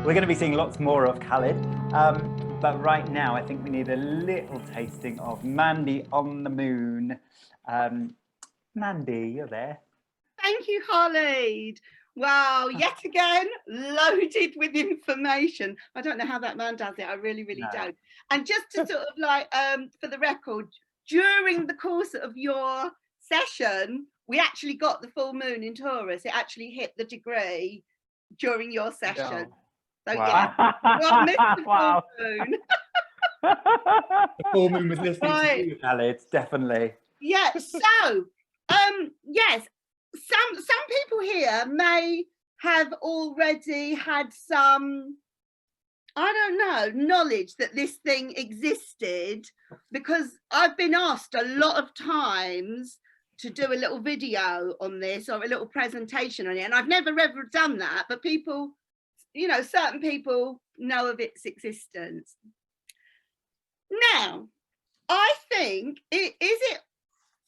We're going to be seeing lots more of Khalid, but right now I think we need a little tasting of Mandy on the Moon. Mandy, you're there. Thank you, Khalid. Wow, yet again, loaded with information. I don't know how that man does it. I really don't. And just to sort of like, for the record, during the course of your session, we actually got the full moon in Taurus. It actually hit the degree during your session. So wow. yeah, not missed the wow. full moon. The full moon was listening to you, Khalid, definitely. Yeah, so, yes, some people here may have already had some, I don't know, knowledge that this thing existed, because I've been asked a lot of times to do a little video on this or a little presentation on it, and I've never ever done that, but people, you know, certain people know of its existence. Now, I think, is it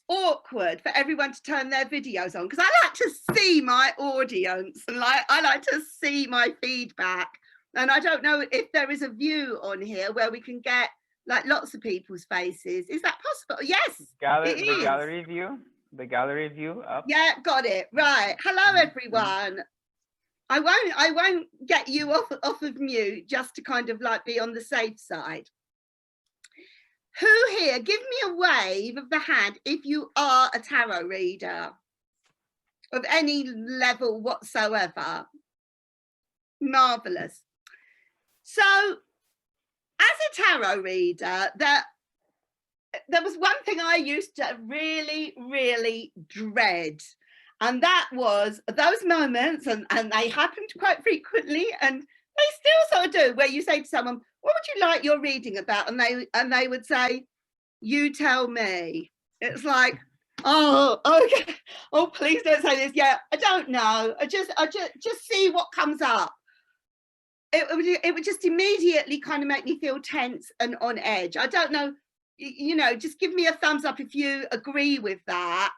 awkward for everyone to turn their videos on? Because I like to see my audience and I like to see my feedback, and I don't know if there is a view on here where we can get like lots of people's faces. Is that possible? Yes, the gallery view up. Yeah, got it right. Hello everyone. I won't get you off of mute, just to kind of like be on the safe side. Who here, give me a wave of the hand if you are a tarot reader of any level whatsoever. Marvelous. So, as a tarot reader, there was one thing I used to really dread, and that was those moments, and they happened quite frequently, and they still sort of do, where you say to someone, what would you like your reading about? And they would say, you tell me. It's like, oh, okay. Oh, please don't say this. Yeah, I don't know. I just see what comes up. It would just immediately kind of make me feel tense and on edge. I don't know, you know, just give me a thumbs up if you agree with that,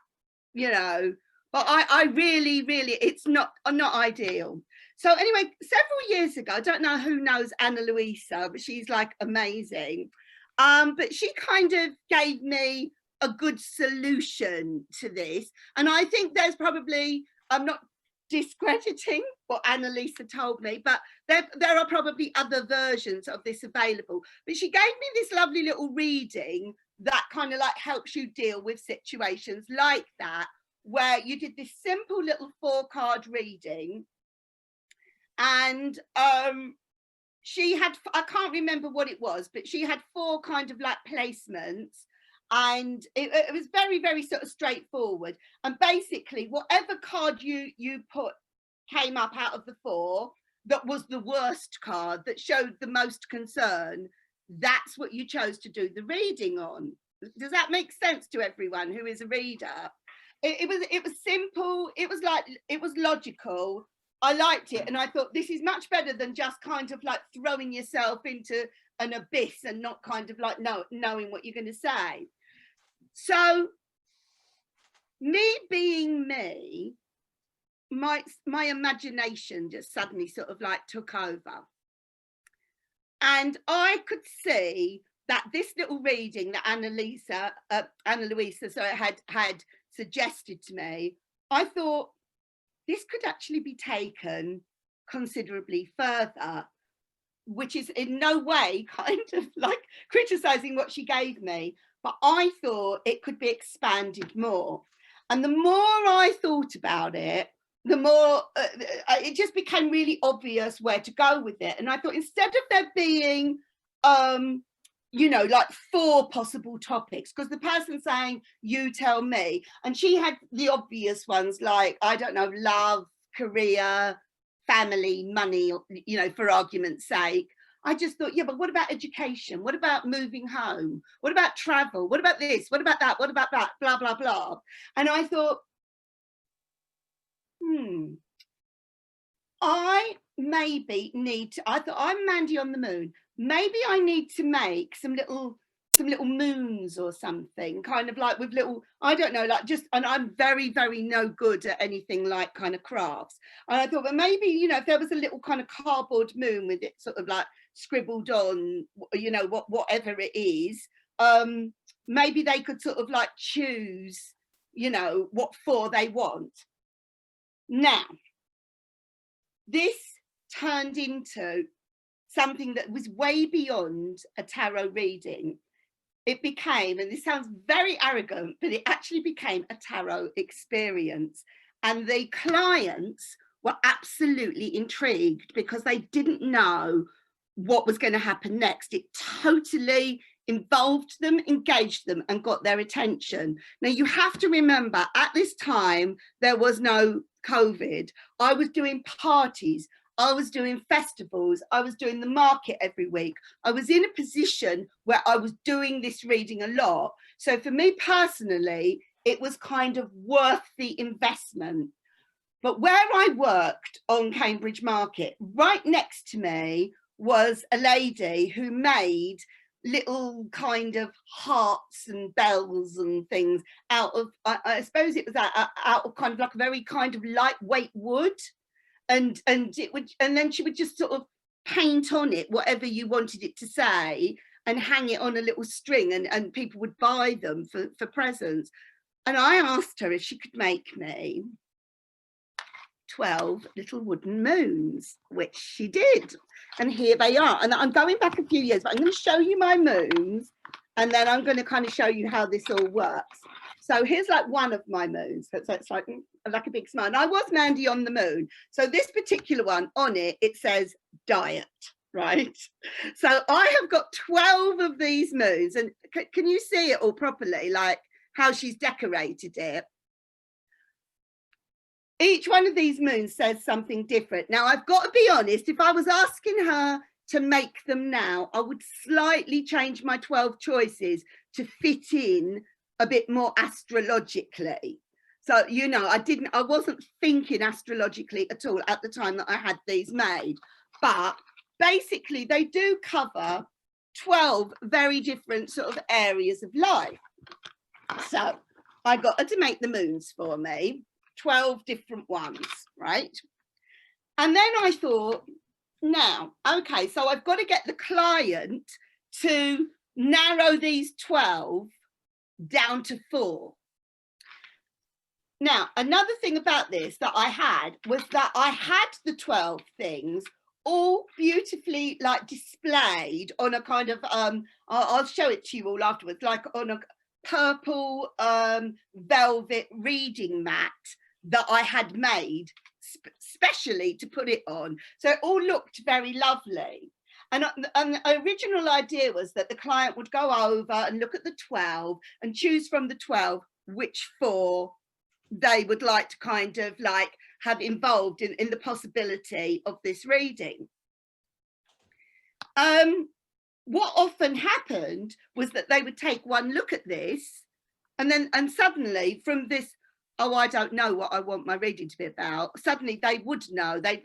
you know. But I really, it's not ideal. So anyway, several years ago, I don't know who knows Anna Luisa, but she's like amazing. But she kind of gave me a good solution to this. And I think there's probably, I'm not discrediting what Annalisa told me, but there are probably other versions of this available. But she gave me this lovely little reading that kind of like helps you deal with situations like that, where you did this simple little 4-card reading, and she had, I can't remember what it was, but she had 4 kind of like placements, and it was very sort of straightforward. And basically whatever card you put came up out of the 4 that was the worst card, that showed the most concern, that's what you chose to do the reading on. Does that make sense to everyone who is a reader? It was simple, it was like, it was logical. I liked it, and I thought this is much better than just kind of like throwing yourself into an abyss and not kind of like knowing what you're going to say. So me being me, my imagination just suddenly sort of like took over, and I could see that this little reading that Anna Luisa had suggested to me, I thought this could actually be taken considerably further, which is in no way kind of like criticizing what she gave me, but I thought it could be expanded more. And the more I thought about it, the more it just became really obvious where to go with it. And I thought, instead of there being you know, like 4 possible topics, because the person saying you tell me, and she had the obvious ones like, I don't know, love, career, family, money, you know, for argument's sake. I just thought, yeah, but what about education? What about moving home? What about travel? What about this? What about that? What about that? Blah, blah, blah. And I thought, I maybe need to, I thought, I'm Mandy on the Moon. Maybe I need to make some little some little moons or something, kind of like with little, I don't know, like just, and I'm very, very no good at anything like kind of crafts. And I thought, well, maybe, you know, if there was a little kind of cardboard moon with it sort of like scribbled on, you know, whatever it is, maybe they could sort of like choose, you know, what for they want. Now, this turned into something that was way beyond a tarot reading. It became, and this sounds very arrogant, but it actually became a tarot experience. And the clients were absolutely intrigued because they didn't know what was going to happen next. It totally involved them, engaged them, and got their attention. Now, you have to remember, at this time, there was no COVID. I was doing parties. I was doing festivals, I was doing the market every week. I was in a position where I was doing this reading a lot. So for me personally, it was kind of worth the investment. But where I worked on Cambridge Market, right next to me was a lady who made little kind of hearts and bells and things out of, I suppose it was out of kind of like a very kind of lightweight wood. And it would, and then she would just sort of paint on it whatever you wanted it to say and hang it on a little string, and people would buy them for presents. And I asked her if she could make me 12 little wooden moons, which she did. And here they are. And I'm going back a few years, but I'm going to show you my moons, and then I'm going to kind of show you how this all works. So here's like one of my moons. So it's like a big smile. And I was Mandy on the moon. So this particular one, on it, it says diet, right? So I have got 12 of these moons. And can you see it all properly? Like how she's decorated it. Each one of these moons says something different. Now, I've got to be honest, if I was asking her to make them now, I would slightly change my 12 choices to fit in a bit more astrologically. So, you know, I wasn't thinking astrologically at all at the time that I had these made. But basically, they do cover 12 very different sort of areas of life. So I got her to make the moons for me, 12 different ones, right? And then I thought, now, okay, so I've got to get the client to narrow these 12 down to 4. Now, another thing about this that I had was that I had the 12 things all beautifully like displayed on a kind of, I'll show it to you all afterwards, like on a purple velvet reading mat that I had made specially to put it on. So it all looked very lovely. And the original idea was that the client would go over and look at the 12 and choose from the 12 which 4 they would like to kind of like have involved in the possibility of this reading. What often happened was that they would take one look at this and suddenly from this, oh, I don't know what I want my reading to be about, suddenly they would know. They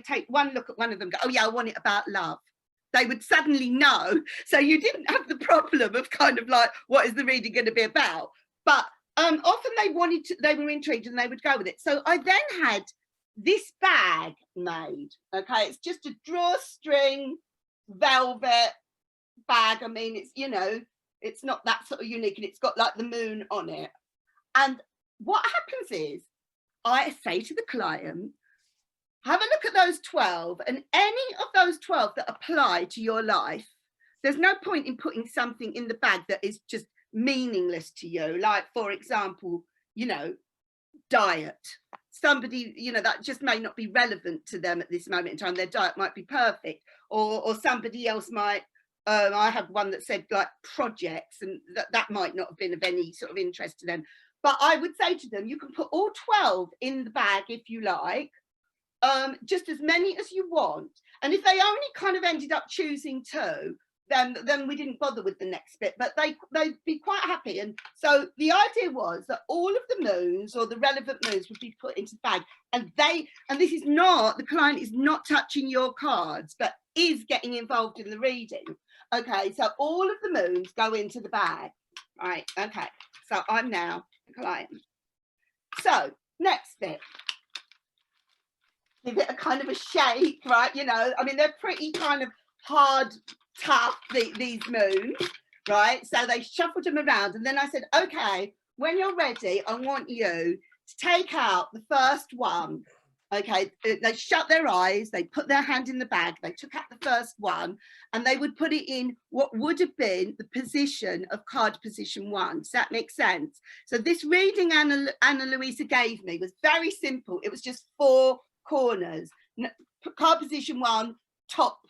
take one look at one of them, go, oh yeah, I want it about love. They would suddenly know. So you didn't have the problem of kind of like, what is the reading going to be about? But often they were intrigued and they would go with it. So I then had this bag made. Okay, it's just a drawstring velvet bag. I mean, it's, you know, it's not that sort of unique, and it's got like the moon on it. And what happens is I say to the client, have a look at those 12, and any of those 12 that apply to your life, there's no point in putting something in the bag that is just meaningless to you. Like, for example, you know, diet. Somebody, you know, that just may not be relevant to them at this moment in time. Their diet might be perfect, or somebody else might, I had one that said like projects, and that might not have been of any sort of interest to them. But I would say to them, you can put all 12 in the bag if you like, just as many as you want. And if they only kind of ended up choosing 2, then we didn't bother with the next bit, but they'd be quite happy. And so the idea was that all of the moons, or the relevant moons, would be put into the bag, and this is not, the client is not touching your cards, but is getting involved in the reading. Okay, so all of the moons go into the bag. Right, okay. So I'm now the client. So next bit. Give it a kind of a shake, right? You know, I mean, they're pretty kind of hard, tough, these moons, right? So they shuffled them around. And then I said, okay, when you're ready, I want you to take out the first one. Okay, they shut their eyes, they put their hand in the bag, they took out the first one, and they would put it in what would have been the position of card position 1. Does that make sense? So this reading Anna Louisa gave me was very simple. It was just 4 corners. Card position 1, top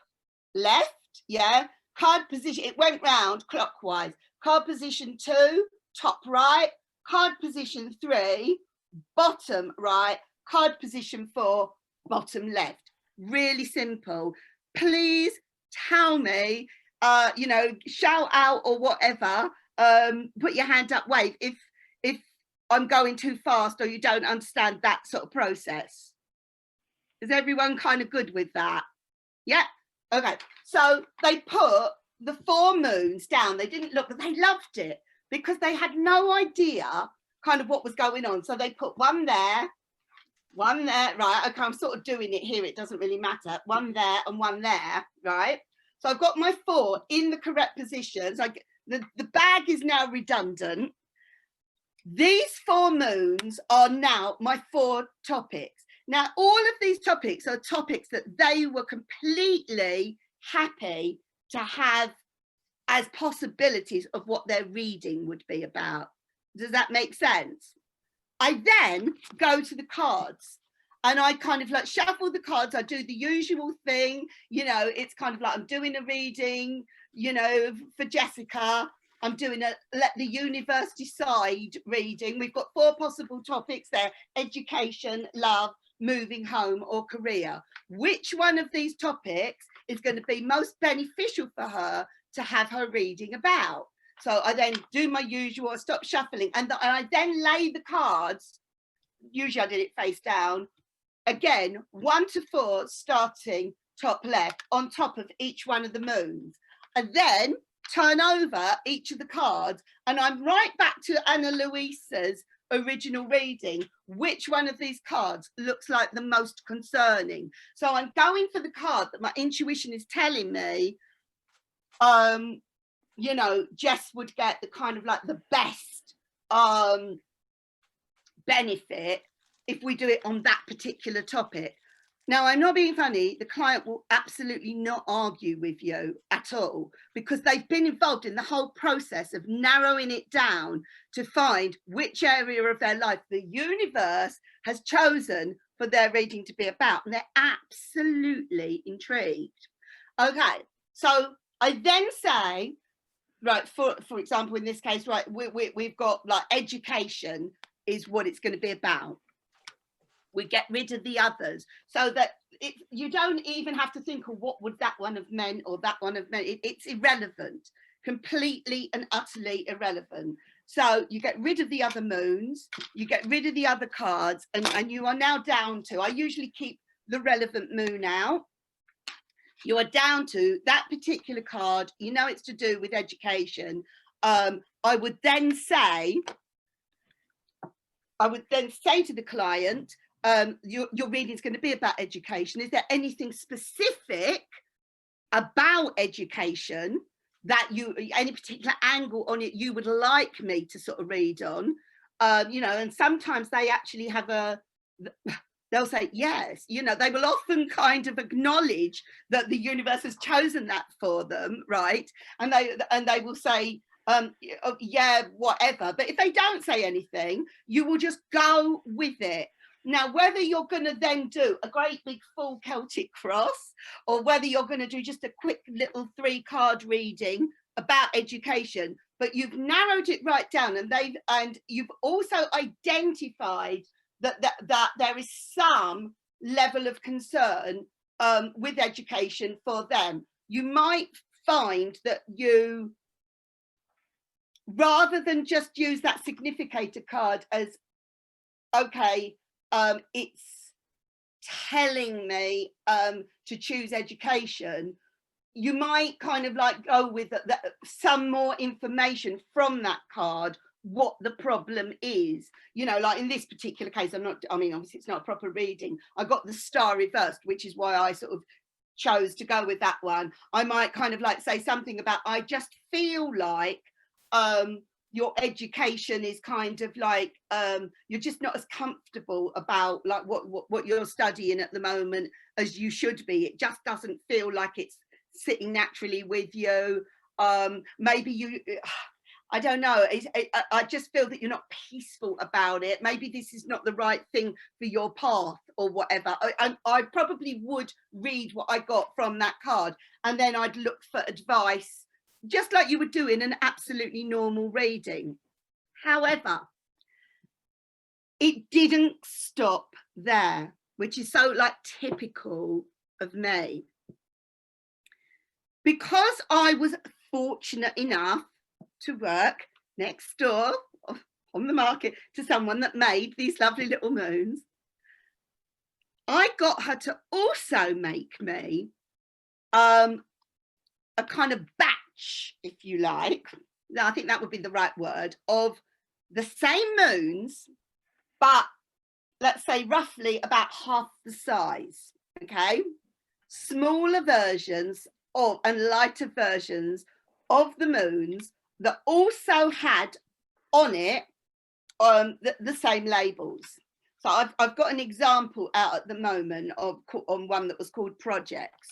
left, yeah. Card position, it went round clockwise. Card position 2, top right. Card position 3, bottom right. Card position 4, bottom left. Really simple. Please tell me, you know, shout out or whatever, put your hand up, wave if I'm going too fast or you don't understand that sort of process. Is everyone kind of good with that? Yeah. Okay. So they put the 4 moons down. They didn't look, but they loved it because they had no idea kind of what was going on. So they put one there, right? Okay, I'm sort of doing it here. It doesn't really matter. One there and one there, right? So I've got my 4 in the correct positions. The bag is now redundant. These 4 moons are now my 4 topics. Now, all of these topics are topics that they were completely happy to have as possibilities of what their reading would be about. Does that make sense? I then go to the cards and I kind of like shuffle the cards. I do the usual thing, you know, it's kind of like I'm doing a reading, you know, for Jessica. I'm doing a let the universe decide reading. We've got 4 possible topics there: education, love, moving home, or career. Which one of these topics is going to be most beneficial for her to have her reading about? So I then do my usual, stop shuffling, and I then lay the cards. Usually I did it face down. Again, 1 to 4, starting top left, on top of each one of the moons. And then turn over each of the cards, and I'm right back to Anna Louisa's original reading. Which one of these cards looks like the most concerning? So I'm going for the card that my intuition is telling me, you know, Jess would get the kind of like the best benefit if we do it on that particular topic. Now, I'm not being funny. The client will absolutely not argue with you at all because they've been involved in the whole process of narrowing it down to find which area of their life the universe has chosen for their reading to be about. And they're absolutely intrigued. Okay, so I then say, right, for example, in this case, right, we've got like education is what it's going to be about. We get rid of the others so that you don't even have to think of what would that one have meant or that one have meant. It's irrelevant, completely and utterly irrelevant. So you get rid of the other moons, you get rid of the other cards, and you are now down to, I usually keep the relevant moon out. You are down to that particular card. You know it's to do with education. I would then say to the client, your reading is going to be about education. Is there anything specific about education that any particular angle on it you would like me to sort of read on? You know, and sometimes they actually have they'll say yes. You know, they will often kind of acknowledge that the universe has chosen that for them, right? And they will say, yeah, whatever. But if they don't say anything, you will just go with it. Now, whether you're going to then do a great big full Celtic cross, or whether you're going to do just a quick little 3-card reading about education, but you've narrowed it right down, and you've also identified that there is some level of concern with education for them. You might find that you, rather than just use that significator card as, okay, it's telling me to choose education, you might kind of like go with some more information from that card, what the problem is. You know, like in this particular case, I mean, obviously it's not a proper reading. I got the star reversed, which is why I sort of chose to go with that one. I might kind of like say something about, I just feel like your education is kind of like you're just not as comfortable about like what you're studying at the moment as you should be. It just doesn't feel like it's sitting naturally with you. Maybe you, I don't know, I just feel that you're not peaceful about it. Maybe this is not the right thing for your path or whatever. I probably would read what I got from that card, and then I'd look for advice, just like you would do in an absolutely normal reading. However, it didn't stop there, which is so like typical of me. Because I was fortunate enough to work next door on the market to someone that made these lovely little moons, I got her to also make me a kind of batch, if you like, I think that would be the right word, of the same moons, but let's say roughly about half the size, okay? Smaller versions of and lighter versions of the moons that also had on it the same labels. So I've got an example out at the moment on one that was called Projects.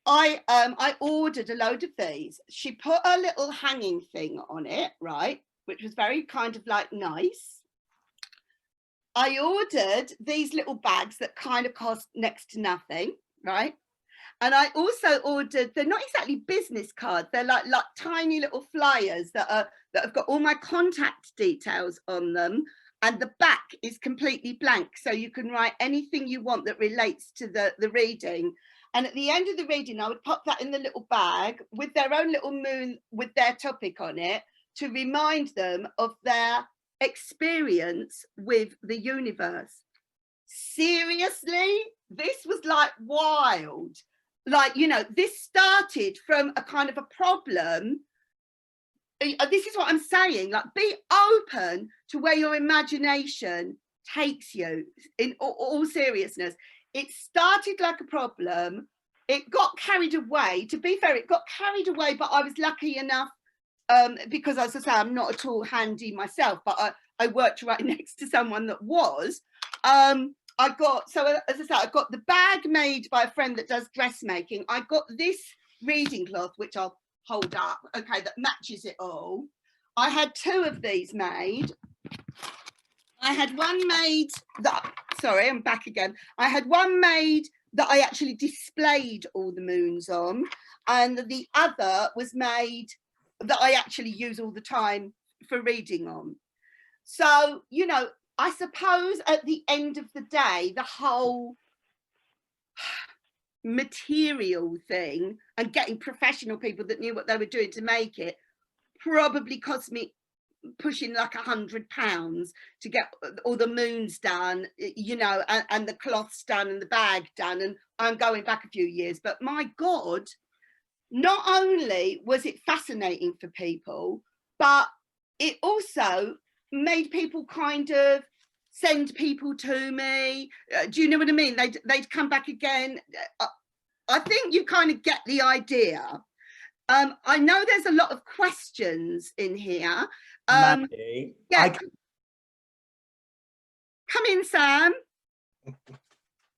I ordered a load of these. She put a little hanging thing on it, right, which was very kind of like nice. I ordered these little bags that kind of cost next to nothing, right? And I also ordered, they're not exactly business cards, they're like tiny little flyers that have got all my contact details on them, and the back is completely blank, so you can write anything you want that relates to the reading. And at the end of the reading, I would pop that in the little bag with their own little moon with their topic on it, to remind them of their experience with the universe. Seriously, this was like wild. Like, you know, this started from a kind of a problem. This is what I'm saying, like, be open to where your imagination takes you, in all seriousness. It started like a problem, it got carried away. To be fair, it got carried away, but I was lucky enough, because as I say, I'm not at all handy myself, but I worked right next to someone that was. I got, so as I said, I got the bag made by a friend that does dressmaking. I got this reading cloth, which I'll hold up, okay, that matches it all. I had 2 of these made. I had one made that, sorry, I'm back again. I had one made that I actually displayed all the moons on, and the other was made that I actually use all the time for reading on. So, you know, I suppose at the end of the day, the whole material thing and getting professional people that knew what they were doing to make it probably cost me pushing like £100 to get all the moons done, you know, and the cloths done and the bag done. And I'm going back a few years, but my God, not only was it fascinating for people, but it also made people kind of send people to me. Do you know what I mean? They'd come back again. I think you kind of get the idea. I know there's a lot of questions in here. Mandy, yeah, come in, Sam.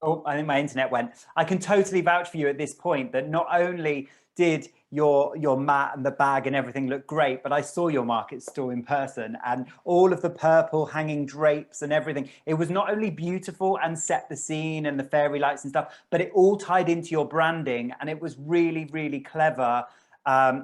Oh, I think my internet went. I can totally vouch for you at this point that not only did your mat and the bag and everything look great, but I saw your market stall in person, and all of the purple hanging drapes and everything. It was not only beautiful and set the scene and the fairy lights and stuff, but it all tied into your branding, and it was really, really clever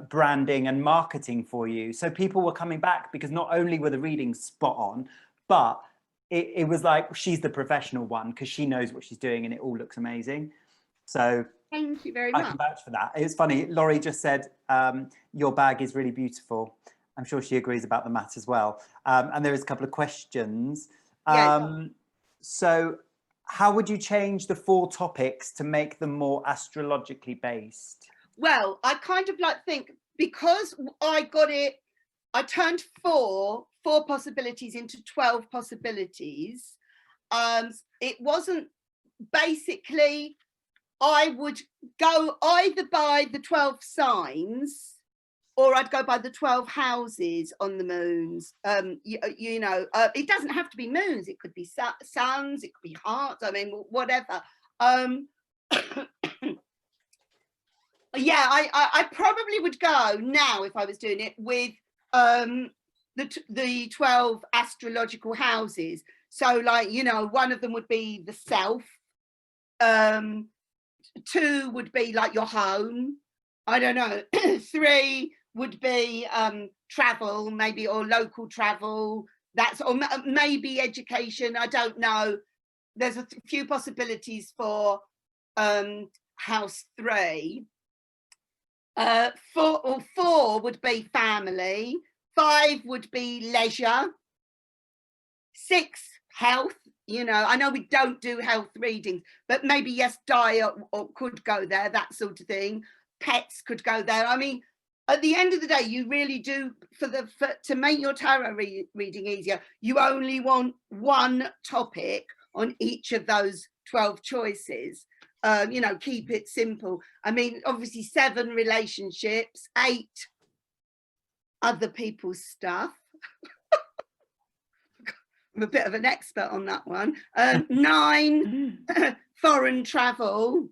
branding and marketing for you. So people were coming back because not only were the readings spot on, but it was like, she's the professional one because she knows what she's doing and it all looks amazing. So thank you very I much. can vouch for that. It's funny, Laurie just said your bag is really beautiful. I'm sure she agrees about the mat as well. And there is a couple of questions. So how would you change the 4 topics to make them more astrologically based? Well, I kind of like think, because I turned four possibilities into 12 possibilities. It wasn't, basically, I would go either by the 12 signs, or I'd go by the 12 houses on the moons. You know, it doesn't have to be moons. It could be suns, it could be hearts, I mean, whatever. Yeah, I probably would go now, if I was doing it, with the 12 astrological houses. So, like, you know, one of them would be the self. 2 would be like your home. I don't know. 3 would be travel, maybe, or local travel. That's, or maybe education. I don't know. There's a few possibilities for house 3. 4 would be family. 5 would be leisure. 6, health. You know, I know we don't do health readings, but maybe, yes, diet or could go there, that sort of thing. Pets could go there. I mean, at the end of the day, you really do, to make your tarot reading easier, you only want one topic on each of those 12 choices. You know, keep it simple. I mean, obviously 7 relationships, 8 other people's stuff. I'm a bit of an expert on that one. 9 foreign travel,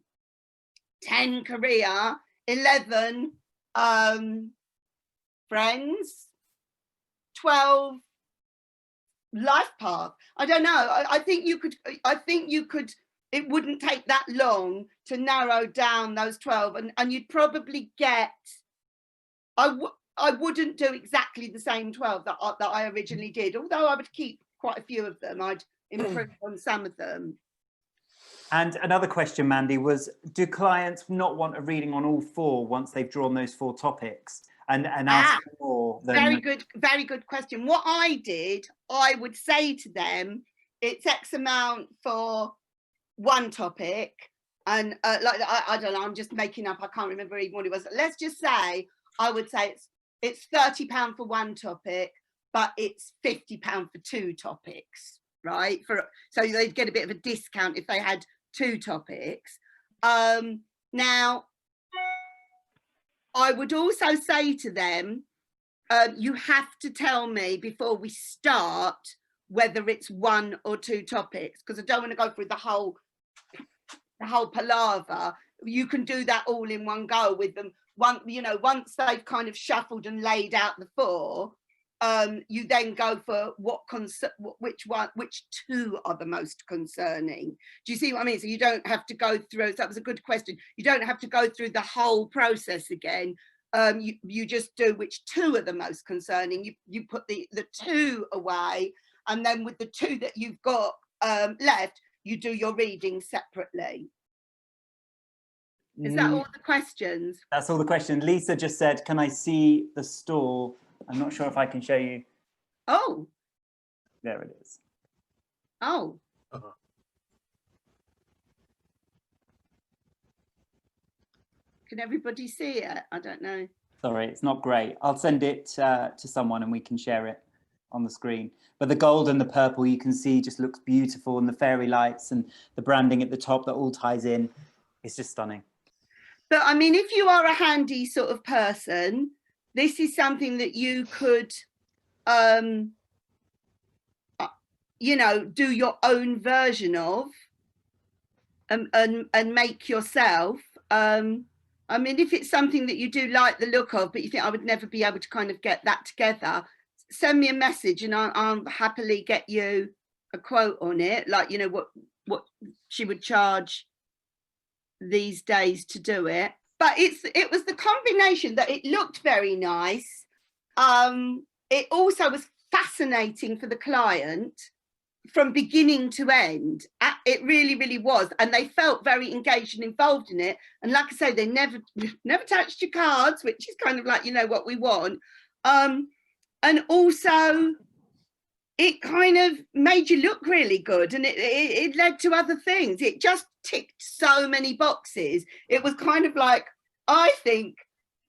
10 career, 11 friends, 12 life path. I don't know. I think you could. It wouldn't take that long to narrow down those 12, and you'd probably get. I wouldn't do exactly the same 12 that I originally did, although I would keep quite a few of them. I'd improve on some of them. And another question, Mandy, was, do clients not want a reading on all 4 once they've drawn those 4 topics and ask for more? Very good question. What I did, I would say to them, it's X amount for one topic, and like, I don't know, I'm just making up, I can't remember even what it was. Let's just say, I would say it's £30 for one topic, but it's £50 for 2 topics, right? So they'd get a bit of a discount if they had 2 topics. Now, I would also say to them, you have to tell me before we start whether it's 1 or 2 topics, because I don't want to go through the whole palaver. You can do that all in one go with them. Once they've kind of shuffled and laid out the 4, you then go for which 2 are the most concerning. Do you see what I mean? So you don't have to go through. So that was a good question. You don't have to go through the whole process again. You just do which 2 are the most concerning. You put the 2 away, and then with the 2 that you've got left, you do your reading separately. Is that all the questions? That's all the questions. Lisa just said, can I see the store? I'm not sure if I can show you. Oh. There it is. Oh. Can everybody see it? I don't know. Sorry, it's not great. I'll send it to someone and we can share it on the screen. But the gold and the purple you can see just looks beautiful, and the fairy lights and the branding at the top that all ties in. It's just stunning. But I mean, if you are a handy sort of person, this is something that you could, you know, do your own version of and make yourself. I mean, if it's something that you do like the look of, but you think I would never be able to kind of get that together, send me a message and I'll happily get you a quote on it. Like, you know, what she would charge these days to do it. But it was the combination that it looked very nice. It also was fascinating for the client from beginning to end. It really, really was. And they felt very engaged and involved in it. And like I say, they never touched your cards, which is kind of like, you know, what we want. And also, it kind of made you look really good, and it led to other things. It just ticked so many boxes. It was kind of like I think,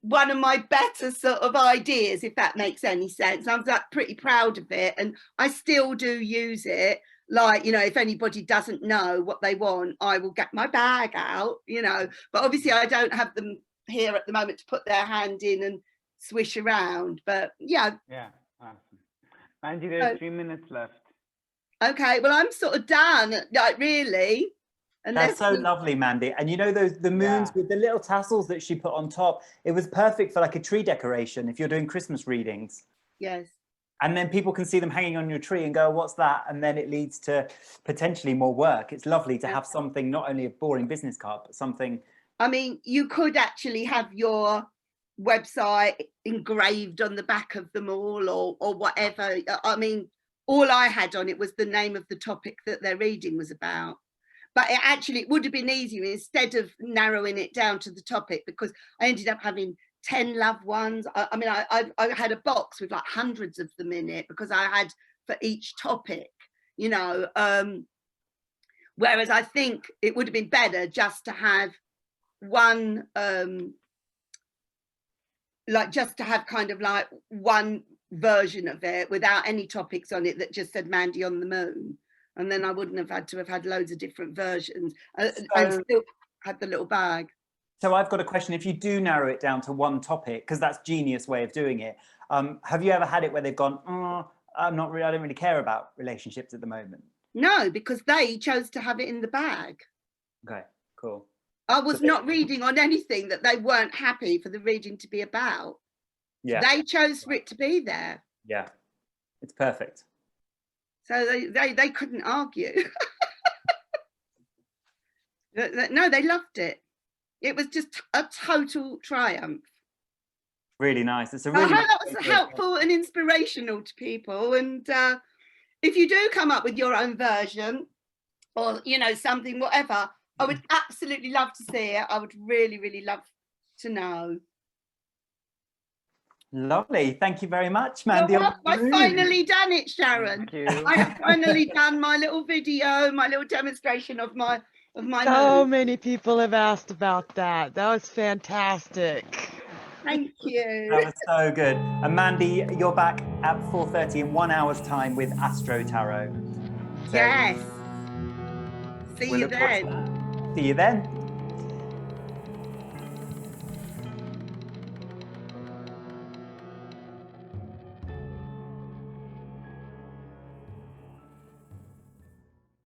one of my better sort of ideas, if that makes any sense. I'm like pretty proud of it, and I still do use it. Like, you know, if anybody doesn't know what they want, I will get my bag out, you know, but obviously I don't have them here at the moment to put their hand in and swish around, but yeah. Yeah, awesome. Mandy, there's 3 minutes left. Okay, well, I'm sort of done, like, really. That's so lovely, Mandy. And you know, the moons with the little tassels that she put on top, it was perfect for like a tree decoration if you're doing Christmas readings. Yes. And then people can see them hanging on your tree and go, what's that? And then it leads to potentially more work. It's lovely to have something, not only a boring business card, but something. I mean, you could actually have your website engraved on the back of them all, or whatever. I mean, all I had on it was the name of the topic that their reading was about. But it would have been easier instead of narrowing it down to the topic, because I ended up having 10 loved ones. I mean, I had a box with like hundreds of them in it, because I had for each topic, you know. Whereas I think it would have been better just to have one, like just to have kind of like one version of it without any topics on it that just said Mandy on the Moon. And then I wouldn't have had to have had loads of different versions, and still had the little bag. So I've got a question. If you do narrow it down to one topic, because that's genius way of doing it, have you ever had it where they've gone, I don't really care about relationships at the moment? No, because they chose to have it in the bag. Okay, cool. I was not reading on anything that they weren't happy for the reading to be about. Yeah. They chose for it to be there. Yeah, it's perfect. So they couldn't argue. No, they loved it. It was just a total triumph. Really nice. It's a really I hope that was helpful and inspirational to people. And if you do come up with your own version, or, you know, something, whatever, I would absolutely love to see it. I would really, really love to know. Lovely. Thank you very much, Mandy. I've finally done it, Sharon. Thank you. I have finally done my little video, my little demonstration of my So moon. many people have asked about that. That was fantastic. Thank you. That was so good. And Mandy, you're back at 4:30 in 1 hour's time with Astro Tarot. So Yes. See we'll you look forward to then. that. See you then.